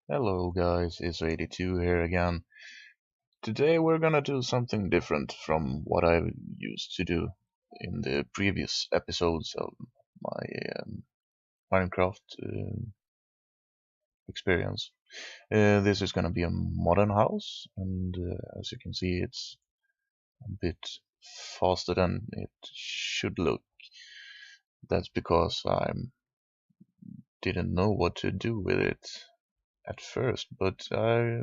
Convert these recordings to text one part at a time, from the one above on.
Hello guys, it's 82 here again. Today we're gonna do something different from what I used to do in the previous episodes of my Minecraft experience. This is gonna be a modern house, and as you can see, it's a bit faster than it should look. That's because I didn't know what to do with it at first, but I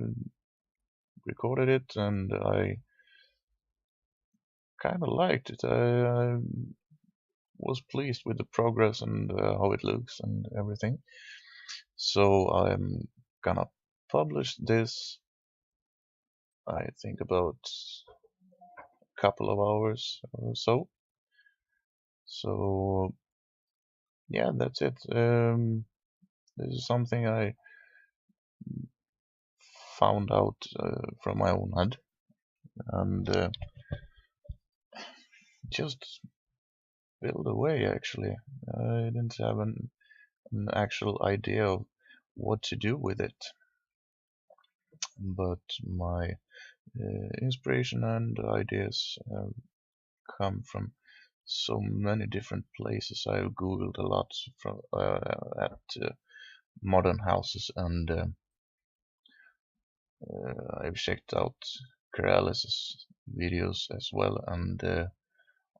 recorded it and I kind of liked it. I was pleased with the progress and how it looks and everything. So I'm gonna publish this, I think about a couple of hours or so. So yeah, that's it. This is something I found out from my own head and just build away actually. I didn't have an actual idea of what to do with it, but my inspiration and ideas come from so many different places. I've googled a lot from at modern houses, and I've checked out Corrales' videos as well, and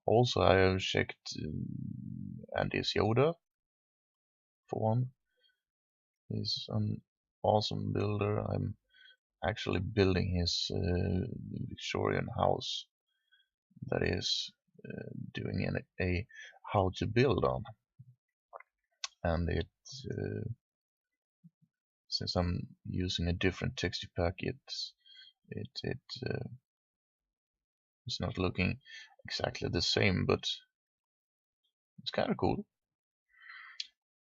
also I have checked Andy's Yoda for one. He's an awesome builder. I'm actually building his Victorian house that is doing a how to build on, and it since I'm using a different texture pack, it it's not looking exactly the same, but it's kind of cool.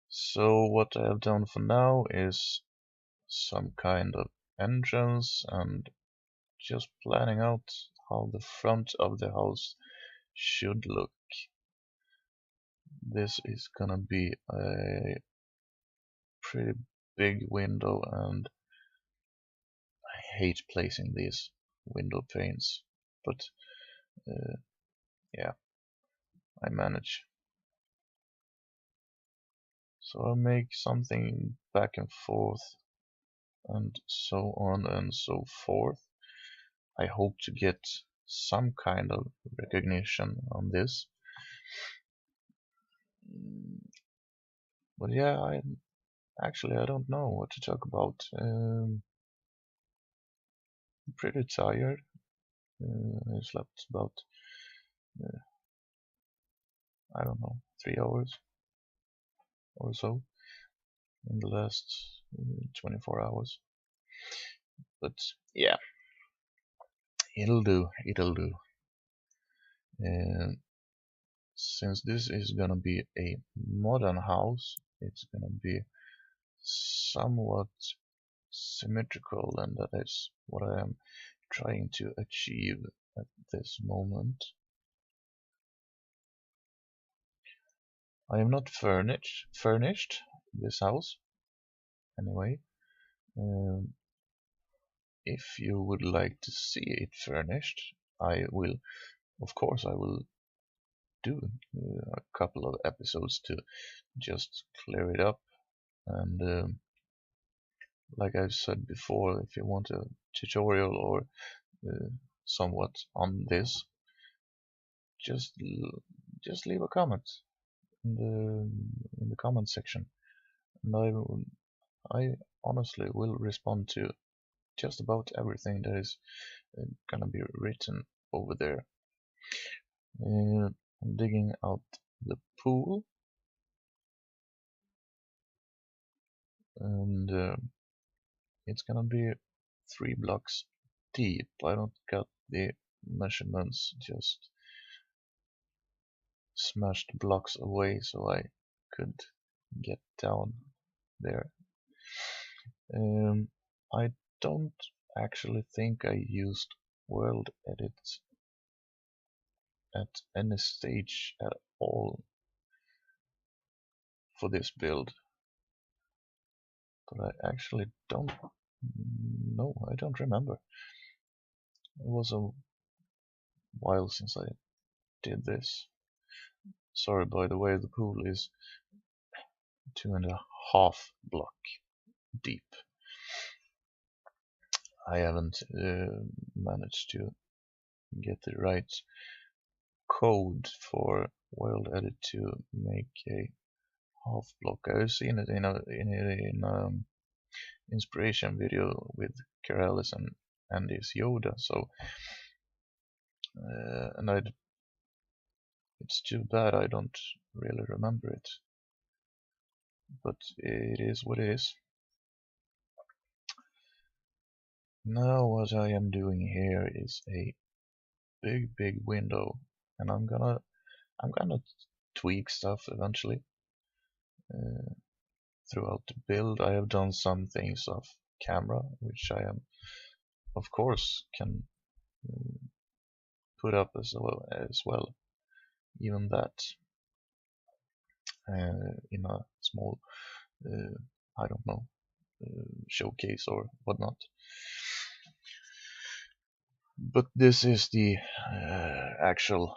So what I have done for now is some kind of entrance and just planning out how the front of the house should look. This is gonna be a pretty big window, and I hate placing these window panes, but uh, yeah, I manage. So I make something back and forth and so on and so forth. I hope to get some kind of recognition on this. But yeah, I don't know what to talk about. I'm pretty tired. I slept about uh, I don't know 3 hours or so in the last 24 hours. But yeah, it'll do. It'll do. And since this is gonna be a modern house, it's gonna be somewhat symmetrical, and that is what I am trying to achieve at this moment. I am not furnished this house anyway. Um, if you would like to see it furnished, I will, of course, I will do a couple of episodes to just clear it up. And like I've said before, if you want a tutorial or uh, somewhat on this, just just leave a comment in the comment section, and I honestly will respond to just about everything that is gonna be written over there. I'm digging out the pool, and it's gonna be 3 blocks deep. I don't got the measurements, just smashed blocks away so I could get down there. I don't actually think I used world edit at any stage at all for this build. but I actually don't know. I don't remember. It was a while since I did this. Sorry, by the way, the pool is 2.5 block deep. I haven't managed to get the right code for Wild Edit to make a half block. I've seen it in inspiration video with Karalis and his Yoda. So and it's too bad I don't really remember it, but it is what it is. Now what I am doing here is a big window, and I'm gonna tweak stuff eventually. Throughout the build I have done some things off camera, which I am of course can put up as well, even that in a small I don't know showcase or whatnot. But this is the actual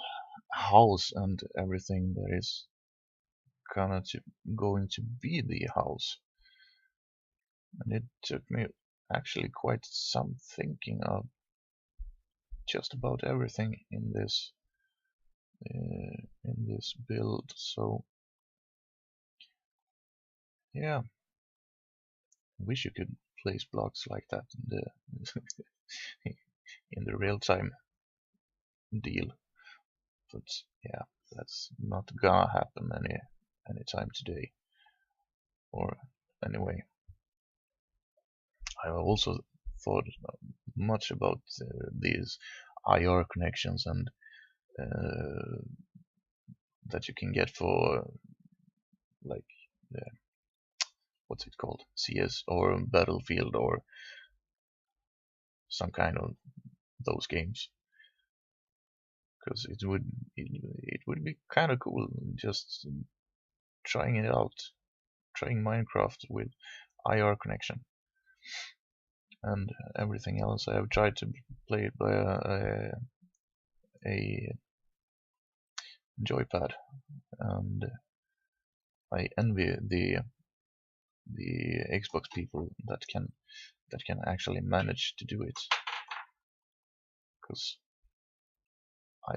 house and everything that is going to be the house. And it took me actually quite some thinking of just about everything in this build. So yeah, wish you could place blocks like that in the in the real-time deal, but yeah, that's not gonna happen anytime today. Or anyway, I also thought much about these IR connections and that you can get for like what's it called, CS or Battlefield or some kind of those games, because it would be kind of cool just trying it out, trying Minecraft with IR connection. And everything else I have tried to play it by a joypad, and I envy the Xbox people that can actually manage to do it, because I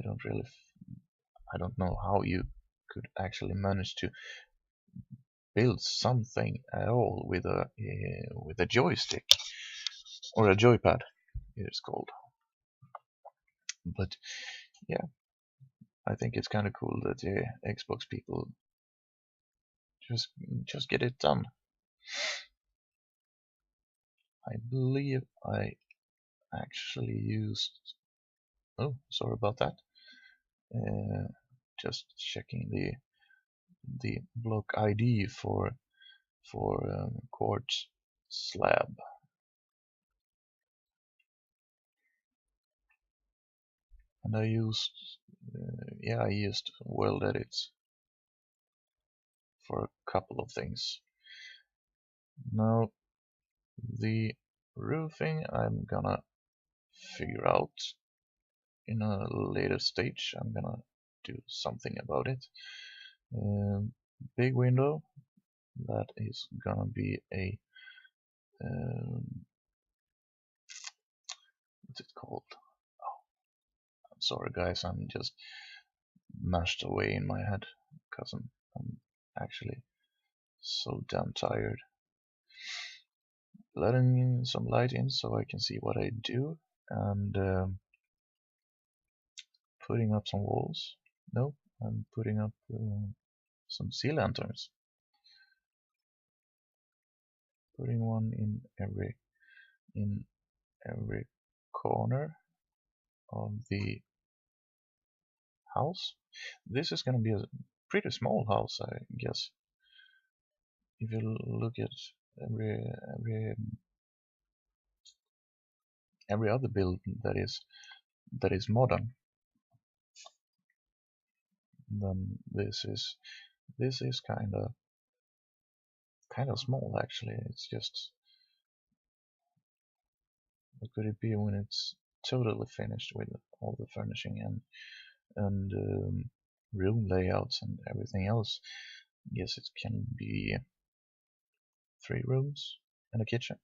don't know how you could actually manage to build something at all with a joystick or a joypad it is called. But yeah, I think it's kind of cool that the Xbox people just get it done. I believe I actually used, oh, sorry about that, just checking the block ID for quartz slab. And I used I used World Edits for a couple of things. Now the roofing I'm gonna figure out in a later stage. I'm gonna do something about it. Big window, that is gonna be a what's it called? Oh, I'm sorry guys, I'm just mashed away in my head because I'm actually so damn tired. Letting some light in so I can see what I do, and putting up some walls. No, I'm putting up some sea lanterns. Putting one in every corner of the house. This is going to be a pretty small house, I guess. If you look at every other build that is modern, then this is kind of kind of small actually. It's just, what could it be when it's totally finished with all the furnishing and room layouts and everything else? Yes, it can be 3 rooms and a kitchen.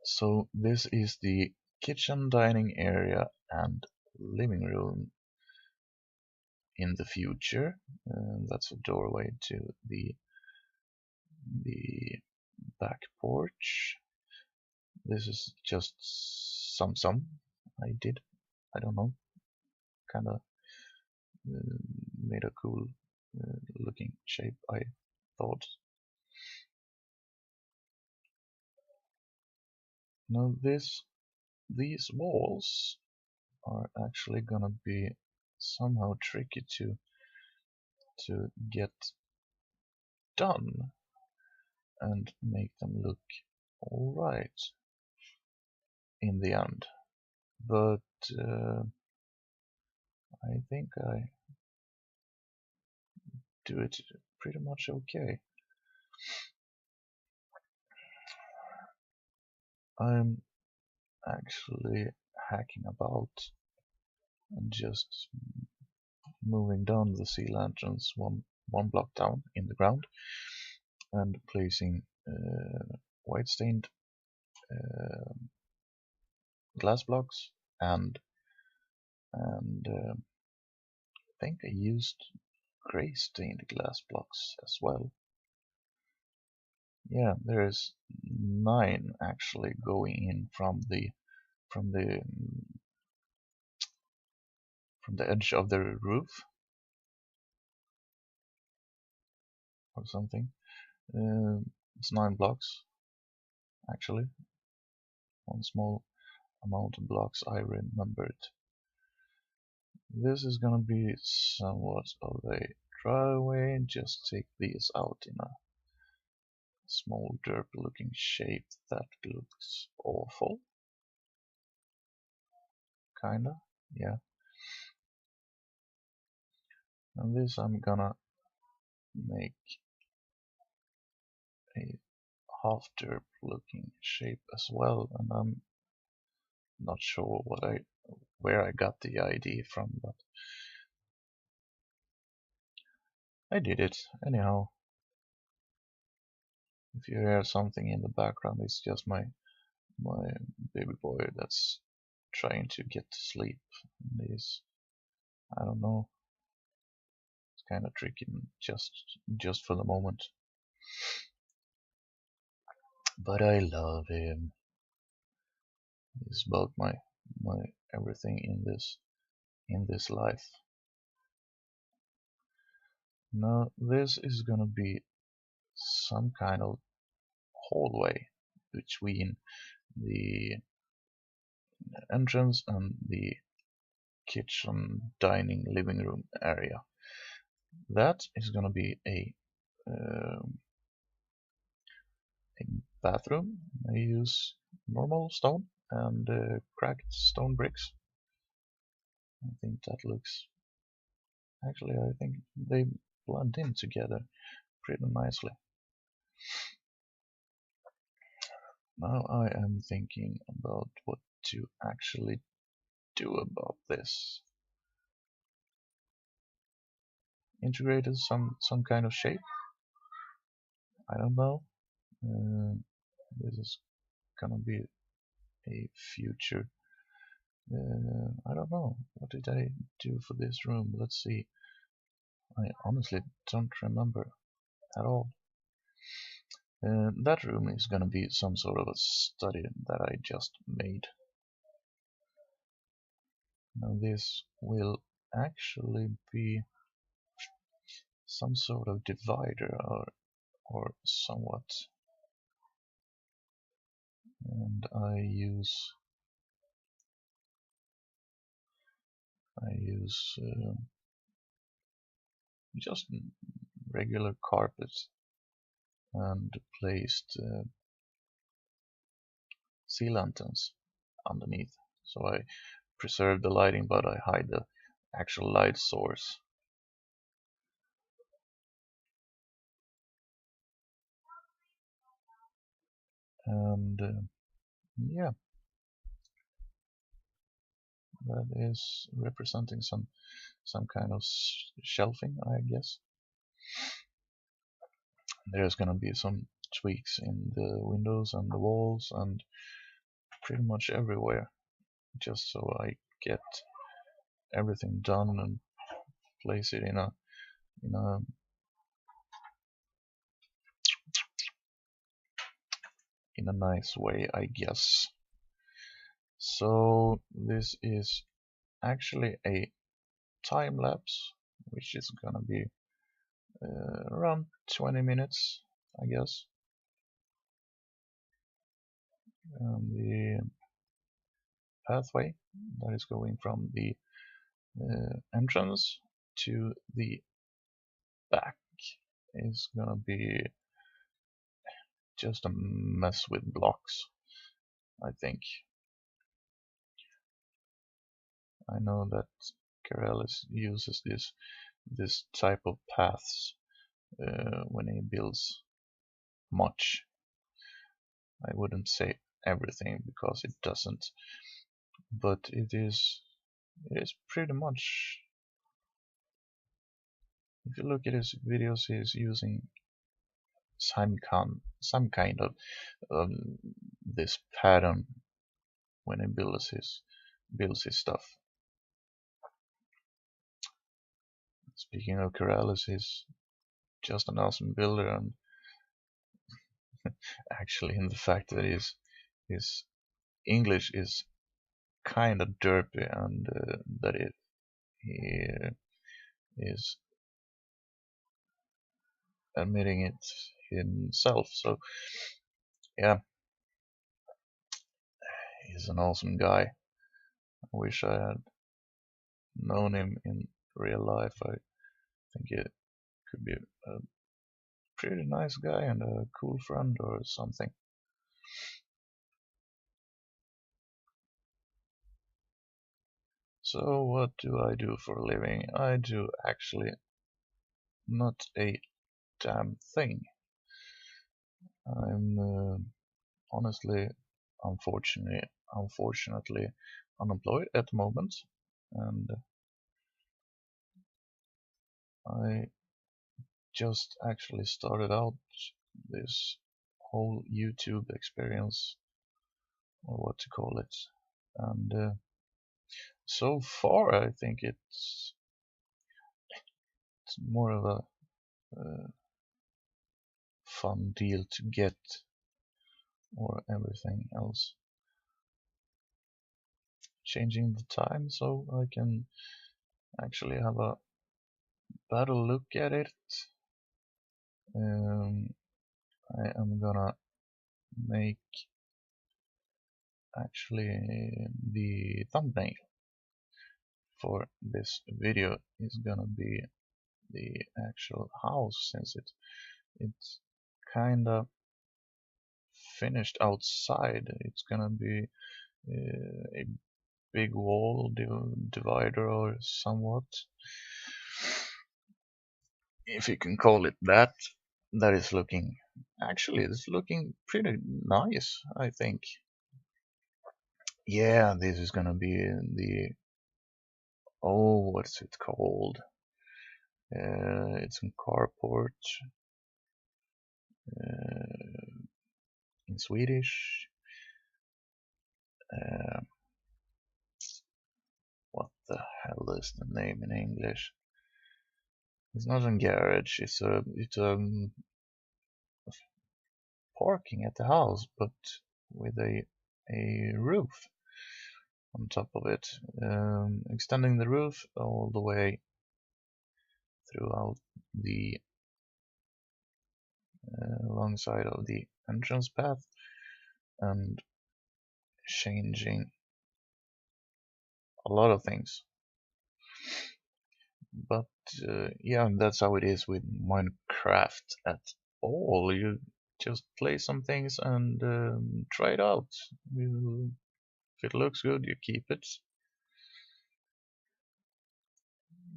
So this is the kitchen, dining area, and living room in the future. That's a doorway to the back porch. This is just some I did. I don't know. Kind of made a cool looking shape, I thought. Now these walls are actually gonna be somehow tricky to get done and make them look alright in the end. But I think I do it pretty much okay. I'm actually hacking about and just moving down the sea lanterns one block down in the ground and placing white stained glass blocks and I think I used gray stained glass blocks as well. Yeah, there's 9 actually going in from the from the edge of the roof or something. It's 9 blocks actually. One small amount of blocks I remembered. This is gonna be somewhat of a driveway. Just take these out in a small derp looking shape that looks awful. Kinda, yeah. And this I'm gonna make a half derp looking shape as well, and I'm not sure where I got the idea from, but I did it anyhow. If you hear something in the background, it's just my baby boy that's trying to get to sleep. And he's, I don't know, it's kind of tricky just for the moment. But I love him. He's about my everything in this life. Now this is gonna be some kind of hallway between the entrance and the kitchen, dining, living room area. That is gonna be a bathroom. I use normal stone and cracked stone bricks. I think that looks, actually I think they blend in together pretty nicely. Now I am thinking about what to actually do about this. Integrated some kind of shape. I don't know. This is gonna be a future. I don't know. What did I do for this room? Let's see. I honestly don't remember at all. That room is gonna be some sort of a study that I just made. Now this will actually be some sort of divider or somewhat. And I use just regular carpet and placed sea lanterns underneath. So I preserve the lighting, but I hide the actual light source. And yeah, that is representing some kind of shelving, I guess. There's gonna be some tweaks in the windows and the walls and pretty much everywhere, just so I get everything done and place it in a in a nice way, I guess. So this is actually a time lapse, which is gonna be around 20 minutes, I guess. The pathway that is going from the entrance to the back is gonna be just a mess with blocks, I think. I know that Corellis uses this type of paths when he builds much. I wouldn't say everything because it doesn't, but it is pretty much. If you look at his videos, he's using some kind of this pattern when he builds his stuff. Speaking of Corellis, he's just an awesome builder, and actually in the fact that his English is kind of derpy, and that he is admitting it himself. So yeah, he's an awesome guy. I wish I had known him in real life. I think it could be a pretty nice guy and a cool friend or something. So what do I do for a living? I do actually not a damn thing. I'm honestly, unfortunately unemployed at the moment, and I just actually started out this whole YouTube experience, or what to call it, and so far I think it's more of a fun deal to get, or everything else. Changing the time so I can actually have a better look at it. I am gonna make actually the thumbnail for this video is gonna be the actual house, since it's kinda finished outside. It's gonna be a big wall divider, or somewhat, if you can call it that. That is looking, actually it's looking pretty nice, I think. Yeah, this is gonna be the, oh, what's it called? It's in carport in Swedish. Uh, what the hell is the name in English? It's not a garage. It's a parking at the house, but with a roof on top of it, extending the roof all the way throughout the long side of the entrance path, and changing a lot of things. But yeah, that's how it is with Minecraft at all. You just play some things and try it out. If it looks good, you keep it.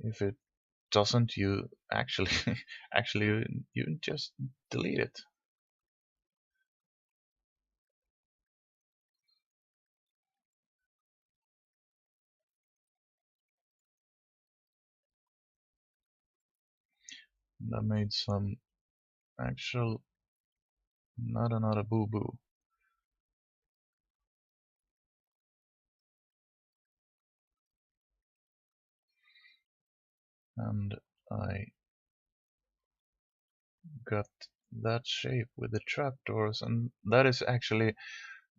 If it doesn't, you actually actually you just delete it. And I made some actual, not another boo-boo. And I got that shape with the trapdoors, and that is actually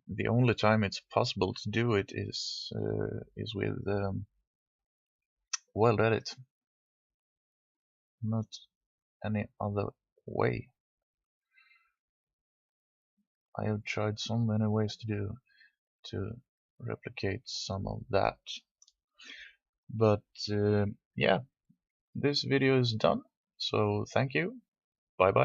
the only time it's possible to do it is with Weld Edit, not any other way. I have tried so many ways to replicate some of that, but yeah, this video is done. So thank you. Bye bye.